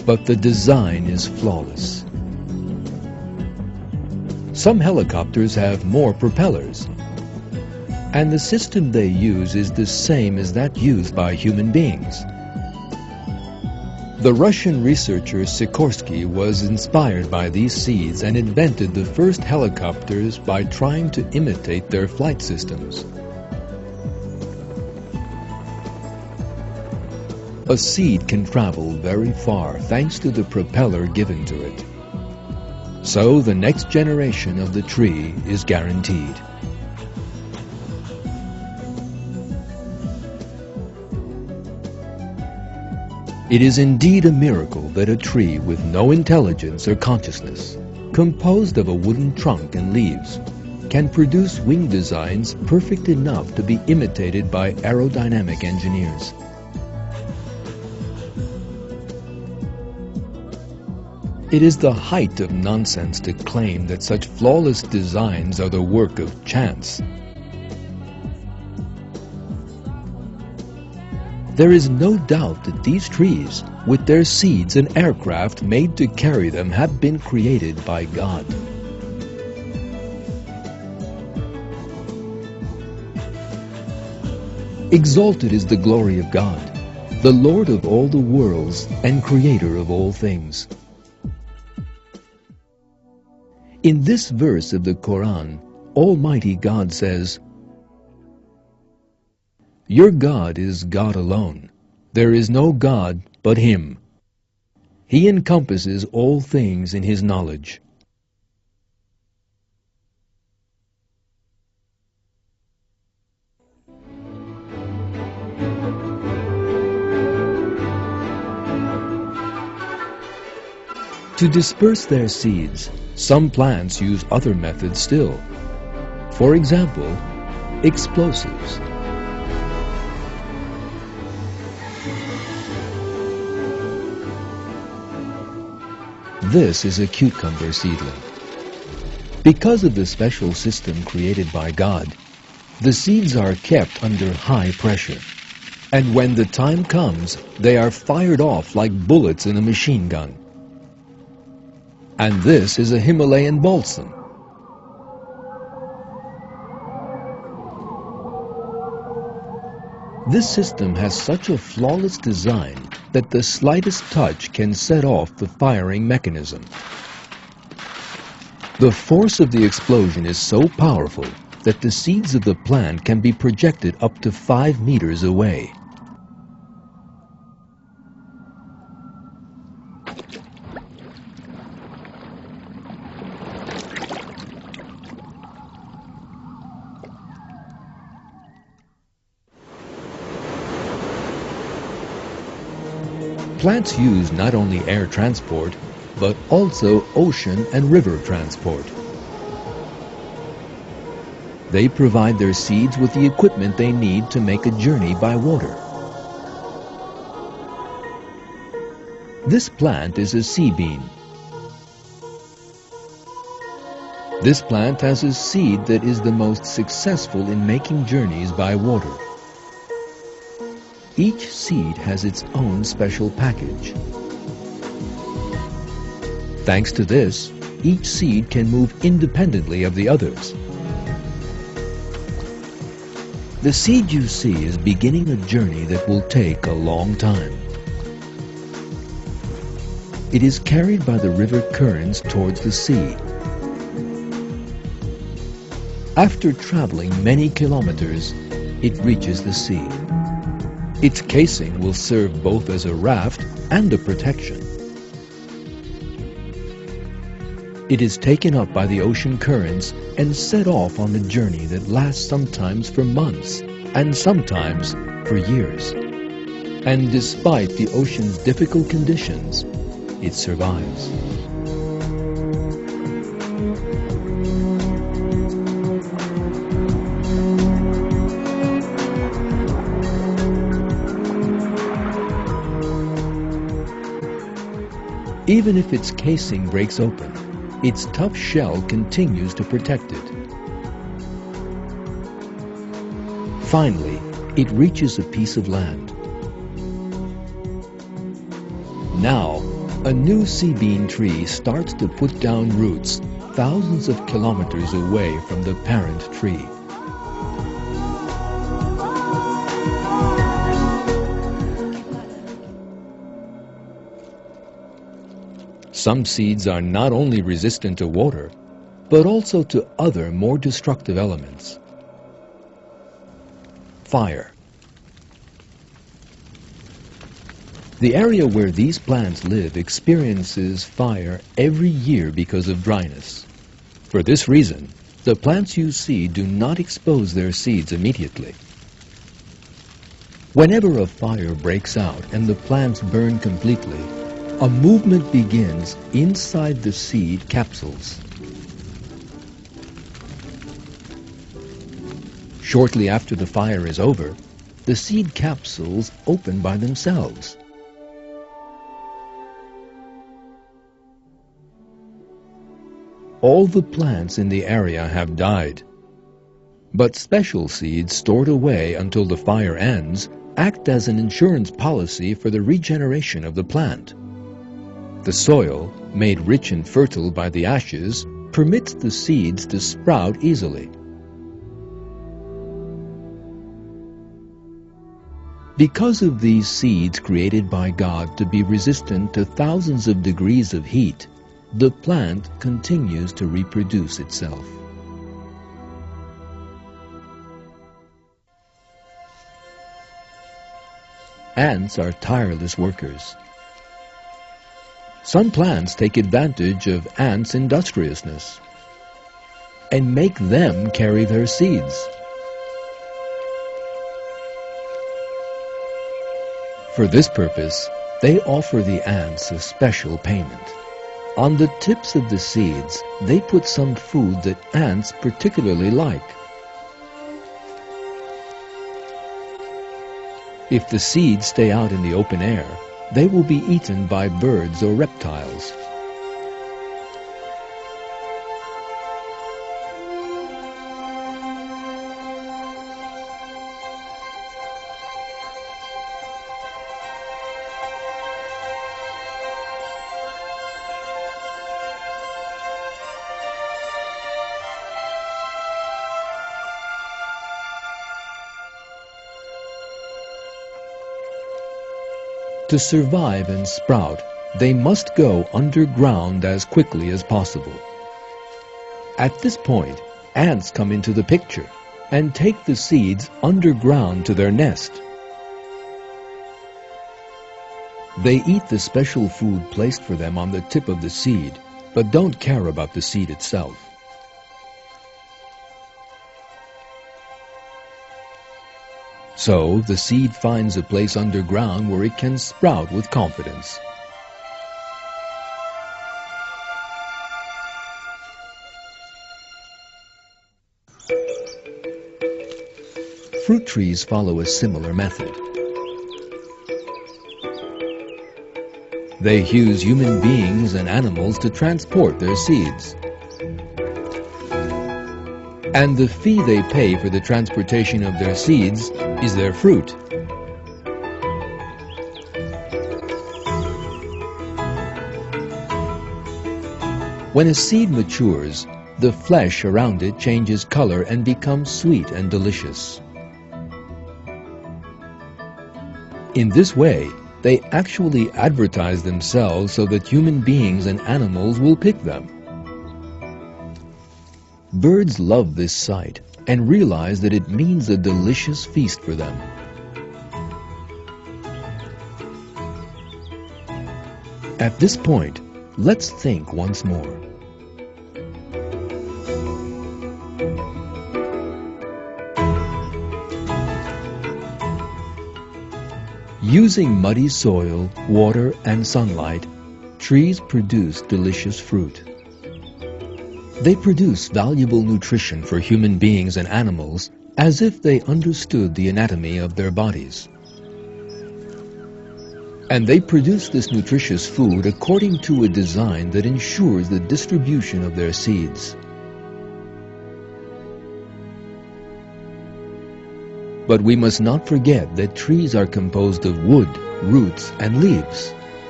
but the design is flawless. Some helicopters have more propellers, and the system they use is the same as that used by human beings. The Russian researcher Sikorsky was inspired by these seeds and invented the first helicopters by trying to imitate their flight systems. A seed can travel very far thanks to the propeller given to it. So the next generation of the tree is guaranteed. It is indeed a miracle that a tree with no intelligence or consciousness, composed of a wooden trunk and leaves, can produce wing designs perfect enough to be imitated by aerodynamic engineers. It is the height of nonsense to claim that such flawless designs are the work of chance. There is no doubt that these trees, with their seeds and aircraft made to carry them, have been created by God. Exalted is the glory of God, the Lord of all the worlds and Creator of all things. In this verse of the Quran, Almighty God says, "Your God is God alone. There is no God but Him. He encompasses all things in His knowledge." To disperse their seeds, some plants use other methods still. For example, explosives. This is a cucumber seedling. Because of the special system created by God, the seeds are kept under high pressure. And when the time comes, they are fired off like bullets in a machine gun. And this is a Himalayan balsam. This system has such a flawless design that the slightest touch can set off the firing mechanism. The force of the explosion is so powerful that the seeds of the plant can be projected up to 5 meters away. Plants use not only air transport, but also ocean and river transport. They provide their seeds with the equipment they need to make a journey by water. This plant is a sea bean. This plant has a seed that is the most successful in making journeys by water. Each seed has its own special package. Thanks to this, each seed can move independently of the others. The seed you see is beginning a journey that will take a long time. It is carried by the river currents towards the sea. After traveling many kilometers, it reaches the sea. Its casing will serve both as a raft and a protection. It is taken up by the ocean currents and set off on a journey that lasts sometimes for months and sometimes for years. And despite the ocean's difficult conditions, it survives. Even if its casing breaks open, its tough shell continues to protect it. Finally, it reaches a piece of land. Now, A new sea bean tree starts to put down roots thousands of kilometers away from the parent tree. Some seeds are not only resistant to water, but also to other more destructive elements. Fire. The area where these plants live experiences fire every year because of dryness. For this reason, the plants you see do not expose their seeds immediately. Whenever a fire breaks out and the plants burn completely, a movement begins inside the seed capsules. Shortly after the fire is over, the seed capsules open by themselves. All the plants in the area have died, but special seeds stored away until the fire ends act as an insurance policy for the regeneration of the plant. The soil, made rich and fertile by the ashes, permits the seeds to sprout easily. Because of these seeds created by God to be resistant to thousands of degrees of heat, the plant continues to reproduce itself. Ants are tireless workers. Some plants take advantage of ants' industriousness and make them carry their seeds. For this purpose, they offer the ants a special payment. On the tips of the seeds, they put some food that ants particularly like. If the seeds stay out in the open air, they will be eaten by birds or reptiles. To survive and sprout, they must go underground as quickly as possible. At this point, ants come into the picture and take the seeds underground to their nest. They eat the special food placed for them on the tip of the seed, but don't care about the seed itself. So, the seed finds a place underground where it can sprout with confidence. Fruit trees follow a similar method. They use human beings and animals to transport their seeds. And the fee they pay for the transportation of their seeds is their fruit. When a seed matures, the flesh around it changes color and becomes sweet and delicious. In this way, they actually advertise themselves so that human beings and animals will pick them. Birds love this sight and realize that it means a delicious feast for them. At this point, let's think once more. Using muddy soil, water, and sunlight, trees produce delicious fruit. They produce valuable nutrition for human beings and animals as if they understood the anatomy of their bodies. And they produce this nutritious food according to a design that ensures the distribution of their seeds. But we must not forget that trees are composed of wood, roots, and leaves.